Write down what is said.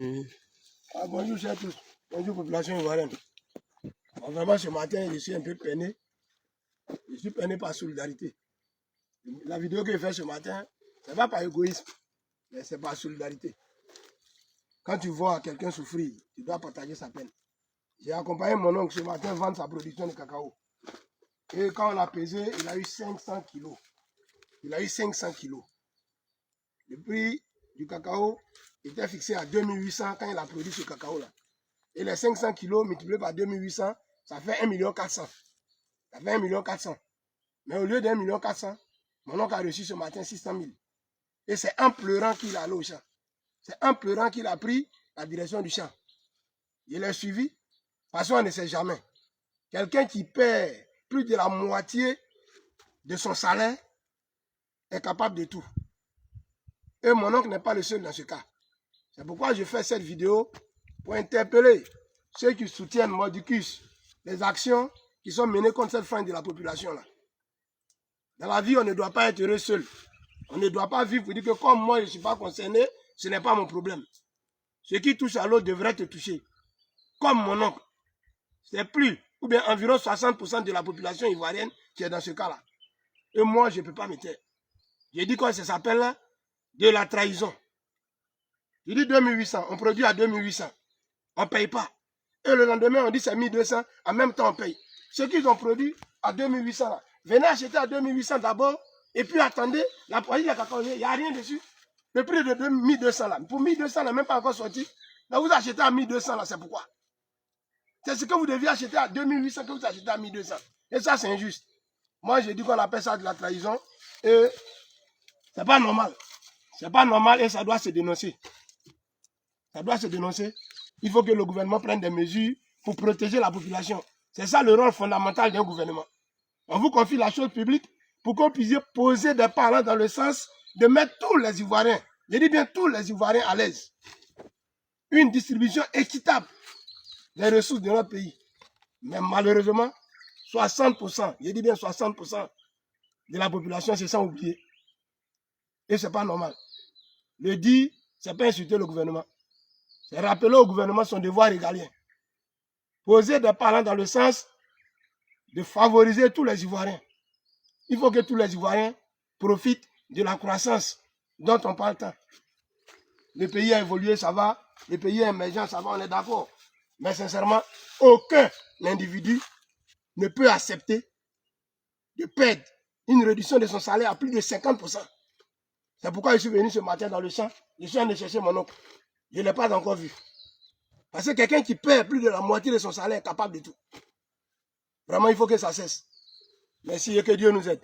Bonjour chers tous, bonjour population ivoirienne. Vraiment ce matin je suis un peu peiné. Je suis peiné par solidarité. La vidéo que je fais ce matin, ce n'est pas par égoïsme, mais c'est par solidarité. Quand tu vois quelqu'un souffrir, tu dois partager sa peine. J'ai accompagné mon oncle ce matin vendre sa production de cacao. Et quand on l'a pesé, il a eu 500 kilos. Il a eu 500 kilos. Le prix du cacao était fixé à 2800 quand il a produit ce cacao-là. Et les 500 kilos multipliés par 2800, ça fait 1 400 000. Ça fait 1 400 000. Mais au lieu d'1 400 000, mon oncle a reçu ce matin 600 000. Et c'est en pleurant qu'il est allé au champ. C'est en pleurant qu'il a pris la direction du champ. Il est suivi, parce qu'on ne sait jamais. Quelqu'un qui perd plus de la moitié de son salaire est capable de tout. Et mon oncle n'est pas le seul dans ce cas. C'est pourquoi je fais cette vidéo pour interpeller ceux qui soutiennent Mordicus, les actions qui sont menées contre cette frange de la population-là. Dans la vie, on ne doit pas être heureux seul. On ne doit pas vivre pour dire que comme moi, je ne suis pas concerné, ce n'est pas mon problème. Ce qui touche à l'autre devrait te toucher. Comme mon oncle. C'est plus, ou bien environ 60% de la population ivoirienne qui est dans ce cas-là. Et moi, je ne peux pas me taire. J'ai dit quoi ça s'appelle là? De la trahison. J'ai dit 2800, on produit à 2800. On ne paye pas. Et le lendemain, on dit c'est 1200, en même temps on paye. Ceux qui ont produit à 2800 là, venez acheter à 2800 d'abord, et puis attendez, la produit de cacao, il n'y a rien dessus. Le prix de 1200 là, pour 1200 là, même pas encore sorti. Là, vous achetez à 1200 là, c'est pourquoi? C'est ce que vous deviez acheter à 2800 que vous achetez à 1200. Et ça, c'est injuste. Moi, je dis qu'on appelle ça de la trahison, et c'est pas normal. C'est pas normal et ça doit se dénoncer. Ça doit se dénoncer. Il faut que le gouvernement prenne des mesures pour protéger la population. C'est ça le rôle fondamental d'un gouvernement. On vous confie la chose publique pour qu'on puisse poser des parents dans le sens de mettre tous les Ivoiriens, je dis bien tous les Ivoiriens à l'aise. Une distribution équitable des ressources de notre pays. Mais malheureusement, 60%, je dis bien 60% de la population se sent oubliée. Et ce n'est pas normal. Le dire, ce n'est pas insulter le gouvernement. C'est rappeler au gouvernement son devoir régalien. Poser des parents dans le sens de favoriser tous les Ivoiriens. Il faut que tous les Ivoiriens profitent de la croissance dont on parle tant. Le pays a évolué, ça va. Le pays est émergent, ça va, on est d'accord. Mais sincèrement, aucun individu ne peut accepter de perdre une réduction de son salaire à plus de 50%. C'est pourquoi je suis venu ce matin dans le champ. Je suis allé chercher mon oncle. Je ne l'ai pas encore vu. Parce que quelqu'un qui perd plus de la moitié de son salaire est capable de tout. Vraiment, il faut que ça cesse. Merci et que Dieu nous aide.